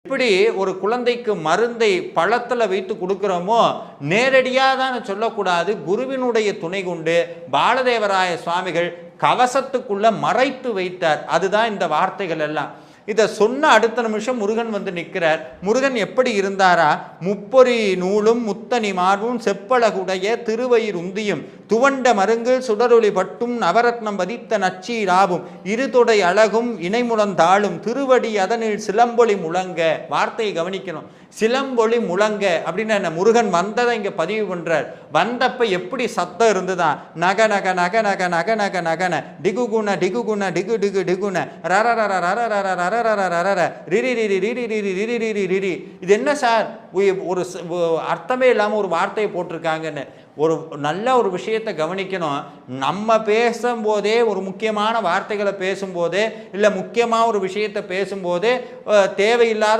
இப்படி ஒரு குழந்தைக்கு மருந்தை பழத்துல வைத்து கொடுக்கிறோமோ நேரடியாக தான் சொல்லக்கூடாது. குருவினுடைய துணை கொண்டு பாலதேவராய சுவாமிகள் கவசத்துக்குள்ள மறைத்து வைத்தார். அதுதான் இந்த வார்த்தைகள் எல்லாம். இதை சொன்ன அடுத்த நிமிஷம் முருகன் வந்து நிற்கிறார். முருகன் எப்படி இருந்தாரா? முப்பொறி நூலும் முத்தனி மார்பும் செப்பழகுடைய திருவயிர் உந்தியும் துவண்ட மருங்கில் சுடரொளி பட்டும் நவரத்னம் பதித்த நச்சீராவும் இருதொடை அழகும் இணைமுழந்தாளும் திருவடி அதனில் சிலம்பொலி முழங்க. வார்த்தையை கவனிக்கணும். சிலம்பொலி முழங்க அப்படின்னு என்ன? முருகன் வந்ததை இங்க பதிவு பண்றார். வந்தப்ப எப்படி சத்தம் இருந்துதான்? நக நக நக நக நக நக நகன டிகுகுண டிகுகுண டிகு டிகு டிகுண ரர ரிரி. இது என்ன சார்? ஒரு அர்த்தமே இல்லாம ஒரு வார்த்தையை போட்டிருக்காங்கன்னு. ஒரு நல்ல ஒரு விஷயத்தை கவனிக்கணும். நம்ம பேசும்போதே ஒரு முக்கியமான வார்த்தைகளை பேசும்போதே இல்லை முக்கியமாக ஒரு விஷயத்தை பேசும்போதே தேவையில்லாத